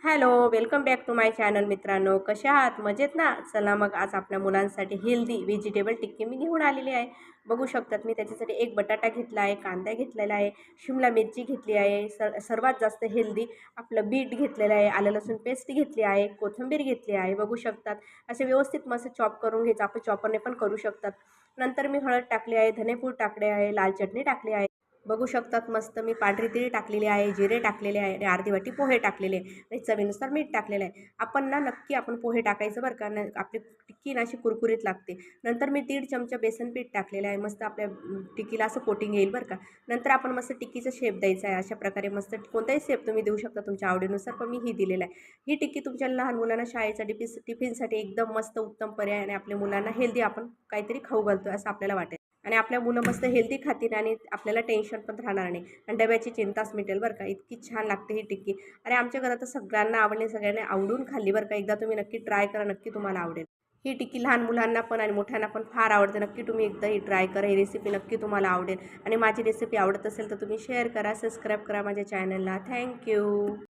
Hello, welcome back to my channel मित्रांनो. कशा आहात? मजेत ना? चला मग आज आपल्या मुलांसाठी हेल्दी व्हेजिटेबल टिक्की मी घेऊन आलेली आहे. बघू शकतात मी त्याच्यासाठी एक बटाटा घेतला आहे, कांदा घेतलेला आहे, शिमला मिरची घेतली आहे, सर्वात जास्त हेल्दी आपलं बीट घेतलेलं आहे, आलं लसूण पेस्ट घेतली आहे, कोथिंबीर घेतली आहे. बघू शकतात असे व्यवस्थित मस्त चॉप करून घ्यायचं. आपण चॉपरने पण करू शकतात. नंतर मी हळद टाकली आहे, धनेपूड टाकले आहे, लाल चटणी टाकली आहे. बघू शकतात मस्त मी पांढरी तिळ टाकलेली आहे, जिरे टाकलेले आहे आणि अर्धी वाटी पोहे टाकलेले आहे आणि चवीनुसार मीठ टाकलेलं आहे. आपण पोहे टाकायचं बरं का, आपली टिक्की ना अशी कुरकुरीत लागते. नंतर मी 1.5 चमचा बेसन पीठ टाकलेलं आहे. मस्त आपल्या टिक्कीला असं कोटिंग येईल बरं का. नंतर आपण मस्त टिक्कीचा शेप द्यायचा आहे. अशा प्रकारे मस्त कोणताही शेप तुम्ही देऊ शकता तुमच्या आवडीनुसार, पण मी ही दिलेला आहे. ही टिक्की तुमच्या लहान मुलांना शाळेचा टिफिनसाठी एकदम मस्त उत्तम पर्याय आणि आपल्या मुलांना हेल्दी आपण काहीतरी खाऊ घालतो असं आपल्याला वाटेल. आणि आपल्या मुलं मस्त हेल्दी खातील आणि आपल्याला टेन्शन पण राहणार नाही आणि डब्याची चिंताच मिटेल बरं का. इतकी छान लागते ही टिक्की आणि आमच्या घरात तर सगळ्यांना आवडली, सगळ्यांनी आवडून खाल्ली बरं का. एकदा तुम्ही नक्की ट्राय करा, नक्की तुम्हाला आवडेल. ही टिक्की लहान मुलांना पण आणि मोठ्यांना पण फार आवडते. नक्की तुम्ही एकदा ही ट्राय करा. ही रेसिपी नक्की तुम्हाला आवडेल आणि माझी रेसिपी आवडत असेल तर तुम्ही शेअर करा, सबस्क्राईब करा माझ्या चॅनलला. थँक्यू.